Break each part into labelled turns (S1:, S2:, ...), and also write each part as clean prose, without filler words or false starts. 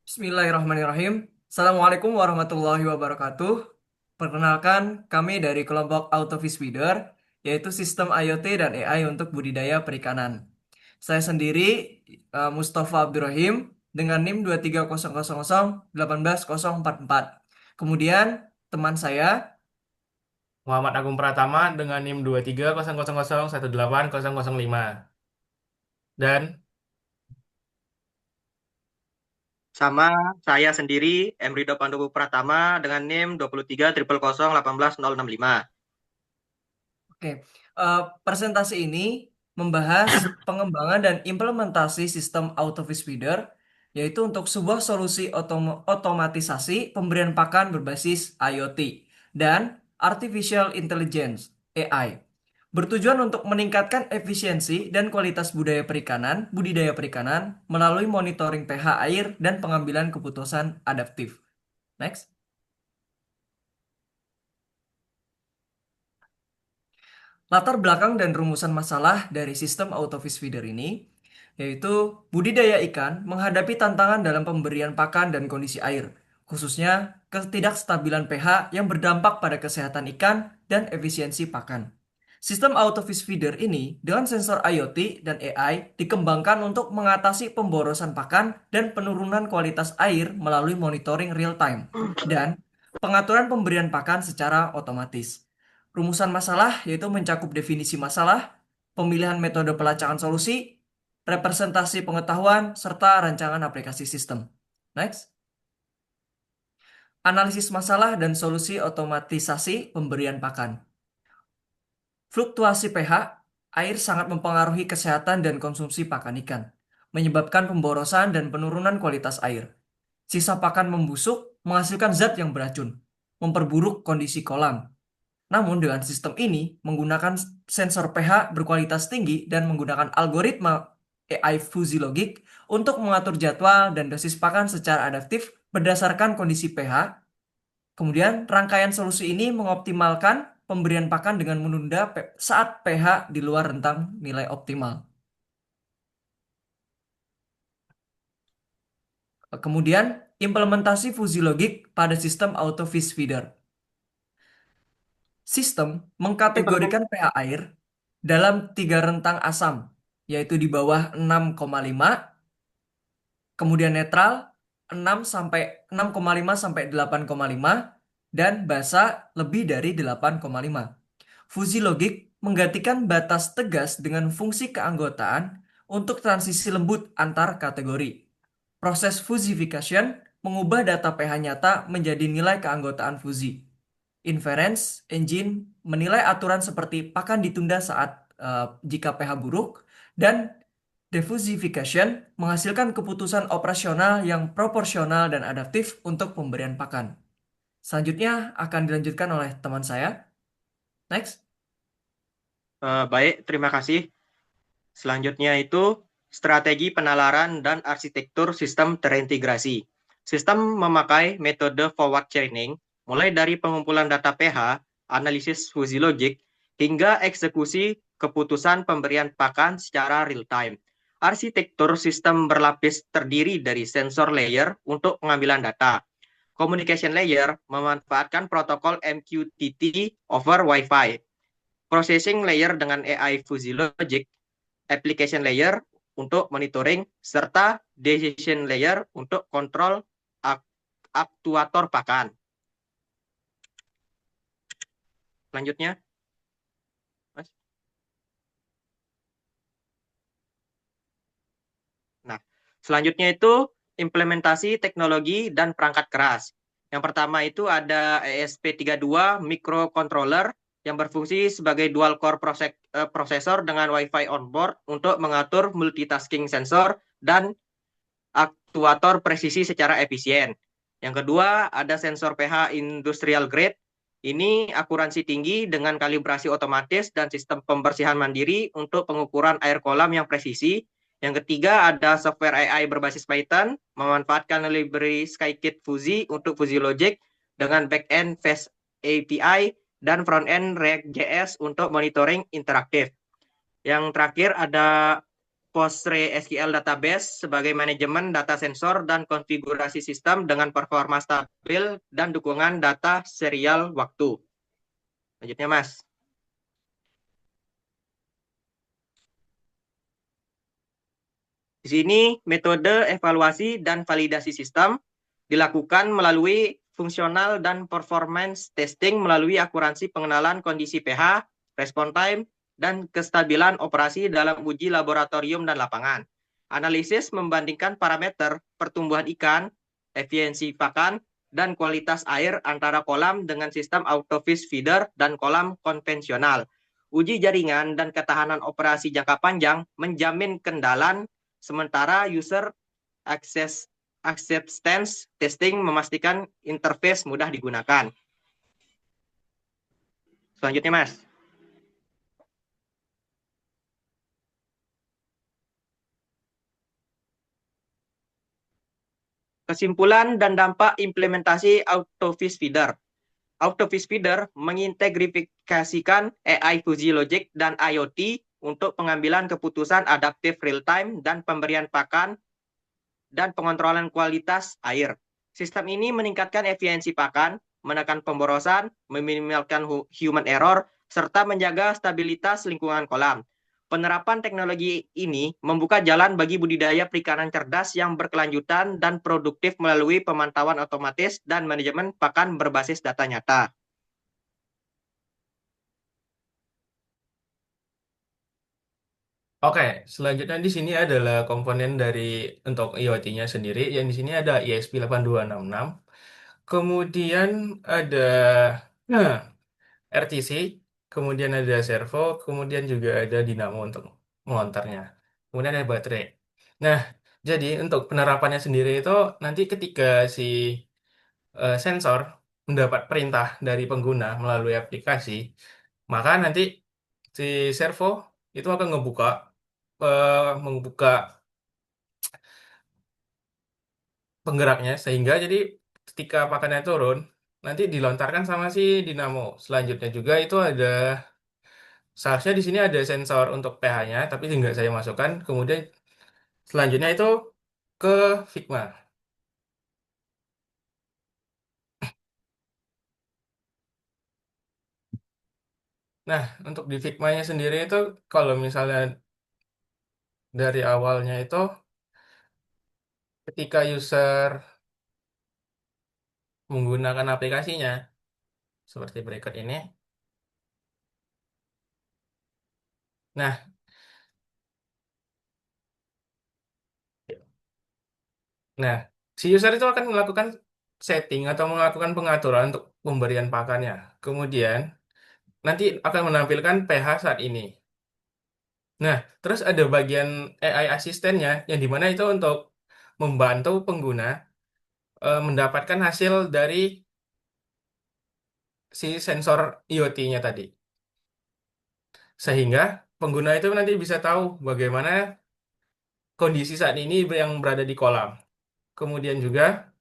S1: Bismillahirrahmanirrahim. Assalamualaikum warahmatullahi wabarakatuh. Perkenalkan, kami dari kelompok Autofish Feeder, yaitu sistem IoT dan AI untuk budidaya perikanan. Saya sendiri, Mustafa Abdurrahim, dengan NIM 23000180444. Kemudian, teman saya,
S2: Muhammad Agung Pratama dengan NIM 2300018005. Dan
S3: Sama saya sendiri, Emrido Pandowo Pratama dengan NIM 2300018065.
S1: oke, presentasi ini membahas pengembangan dan implementasi sistem Autofish Feeder, yaitu untuk sebuah solusi otomatisasi pemberian pakan berbasis IoT dan Artificial Intelligence (AI), bertujuan untuk meningkatkan efisiensi dan kualitas budidaya perikanan melalui monitoring pH air dan pengambilan keputusan adaptif. Next. Latar belakang dan rumusan masalah dari sistem autofish feeder ini yaitu budidaya ikan menghadapi tantangan dalam pemberian pakan dan kondisi air, khususnya ketidakstabilan pH yang berdampak pada kesehatan ikan dan efisiensi pakan. Sistem autofish feeder ini dengan sensor IoT dan AI dikembangkan untuk mengatasi pemborosan pakan dan penurunan kualitas air melalui monitoring real time dan pengaturan pemberian pakan secara otomatis. Rumusan masalah yaitu mencakup definisi masalah, pemilihan metode pelacakan solusi, representasi pengetahuan, serta rancangan aplikasi sistem. Next. Analisis masalah dan solusi otomatisasi pemberian pakan. Fluktuasi pH air sangat mempengaruhi kesehatan dan konsumsi pakan ikan, menyebabkan pemborosan dan penurunan kualitas air. Sisa pakan membusuk, menghasilkan zat yang beracun, memperburuk kondisi kolam. Namun dengan sistem ini menggunakan sensor pH berkualitas tinggi dan menggunakan algoritma AI Fuzzy Logic untuk mengatur jadwal dan dosis pakan secara adaptif berdasarkan kondisi pH. Kemudian rangkaian solusi ini mengoptimalkan pemberian pakan dengan menunda saat pH di luar rentang nilai optimal. Kemudian implementasi Fuzzy Logic pada sistem autofish feeder. Sistem mengkategorikan pH air dalam tiga rentang asam, yaitu di bawah 6,5, kemudian netral 6,5 sampai 8,5, dan basa lebih dari 8,5. Fuzzy Logic menggantikan batas tegas dengan fungsi keanggotaan untuk transisi lembut antar kategori. Proses fuzzification mengubah data pH nyata menjadi nilai keanggotaan fuzzy. Inference engine menilai aturan seperti pakan ditunda saat jika pH buruk, dan diffusification menghasilkan keputusan operasional yang proporsional dan adaptif untuk pemberian pakan. Selanjutnya akan dilanjutkan oleh teman saya. Next.
S3: Baik, terima kasih. Selanjutnya itu strategi penalaran dan arsitektur sistem terintegrasi. Sistem memakai metode forward chaining, mulai dari pengumpulan data pH, analisis fuzzy logic, hingga eksekusi keputusan pemberian pakan secara real time. Arsitektur sistem berlapis terdiri dari sensor layer untuk pengambilan data. Communication layer memanfaatkan protokol MQTT over Wi-Fi. Processing layer dengan AI Fuzzy Logic, application layer untuk monitoring, serta decision layer untuk kontrol aktuator pakan. Selanjutnya, Mas. Nah, selanjutnya itu implementasi teknologi dan perangkat keras. Yang pertama itu ada ESP32 microcontroller yang berfungsi sebagai dual core prosesor dengan Wi-Fi onboard untuk mengatur multitasking sensor dan aktuator presisi secara efisien. Yang kedua, ada sensor pH industrial grade. Ini akuransi tinggi dengan kalibrasi otomatis dan sistem pembersihan mandiri untuk pengukuran air kolam yang presisi. Yang ketiga, ada software AI berbasis Python, memanfaatkan library Scikit Fuzzy untuk Fuzzy Logic dengan backend Fast API dan frontend React.js untuk monitoring interaktif. Yang terakhir ada PostgreSQL Database sebagai manajemen data sensor dan konfigurasi sistem dengan performa stabil dan dukungan data serial waktu. Lanjutnya, Mas. Di sini metode evaluasi dan validasi sistem dilakukan melalui fungsional dan performance testing melalui akuransi pengenalan kondisi pH, respon time, dan kestabilan operasi dalam uji laboratorium dan lapangan. Analisis membandingkan parameter pertumbuhan ikan, efisiensi pakan, dan kualitas air antara kolam dengan sistem autofish feeder dan kolam konvensional. Uji jaringan dan ketahanan operasi jangka panjang menjamin kendalan sementara user access acceptance testing memastikan interface mudah digunakan. Selanjutnya, Mas. Kesimpulan dan dampak implementasi Autofish Feeder. Autofish Feeder mengintegrasikan AI Fuzzy Logic dan IoT untuk pengambilan keputusan adaptif real-time dan pemberian pakan dan pengontrolan kualitas air. Sistem ini meningkatkan efisiensi pakan, menekan pemborosan, meminimalkan human error, serta menjaga stabilitas lingkungan kolam. Penerapan teknologi ini membuka jalan bagi budidaya perikanan cerdas yang berkelanjutan dan produktif melalui pemantauan otomatis dan manajemen pakan berbasis data nyata.
S2: Oke, selanjutnya di sini adalah komponen dari untuk IoT-nya sendiri. Yang di sini ada ESP8266. Kemudian ada nah, RTC, kemudian ada servo, kemudian juga ada dinamo untuk mengontarnya. Kemudian ada baterai. Nah, jadi untuk penerapannya sendiri itu nanti ketika si sensor mendapat perintah dari pengguna melalui aplikasi, maka nanti si servo itu akan membuka penggeraknya sehingga jadi ketika pakannya turun nanti dilontarkan sama si dinamo. Selanjutnya juga itu ada seharusnya di sini ada sensor untuk pH-nya tapi nggak saya masukkan. Kemudian selanjutnya itu ke Figma. Nah, untuk di Figma-nya sendiri itu kalau misalnya dari awalnya itu ketika user menggunakan aplikasinya seperti berikut ini. Nah, nah, si user itu akan melakukan setting atau melakukan pengaturan untuk pemberian pakannya. Kemudian nanti akan menampilkan pH saat ini. Nah, terus ada bagian AI asistennya yang dimana itu untuk membantu pengguna mendapatkan hasil dari si sensor IoT-nya tadi. Sehingga pengguna itu nanti bisa tahu bagaimana kondisi saat ini yang berada di kolam. Kemudian juga,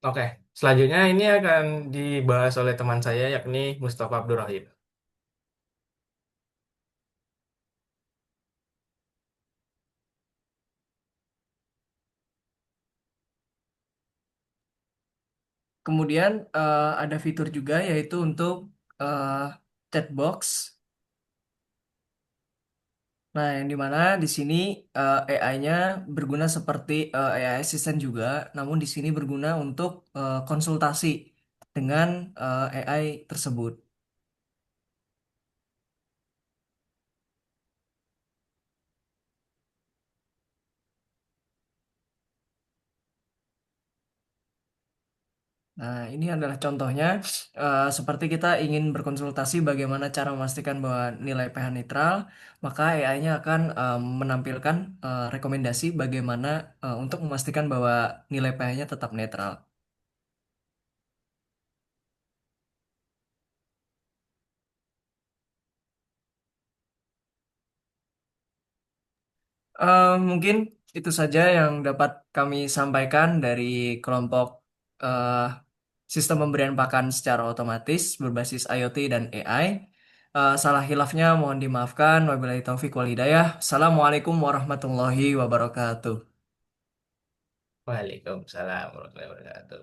S2: oke, selanjutnya ini akan dibahas oleh teman saya yakni Mustafa Abdurrahim.
S1: Kemudian ada fitur juga yaitu untuk eh, chat box. Nah, yang dimana di sini AI-nya berguna seperti AI assistant juga, namun di sini berguna untuk konsultasi dengan AI tersebut. Nah, ini adalah contohnya seperti kita ingin berkonsultasi bagaimana cara memastikan bahwa nilai pH netral, maka AI-nya akan menampilkan rekomendasi bagaimana untuk memastikan bahwa nilai pH-nya tetap netral. Mungkin itu saja yang dapat kami sampaikan dari kelompok eh, sistem pemberian pakan secara otomatis berbasis IoT dan AI. Salah hilafnya mohon dimaafkan. Wabillahi taufiq wal hidayah. Assalamualaikum warahmatullahi wabarakatuh.
S2: Waalaikumsalam warahmatullahi wabarakatuh.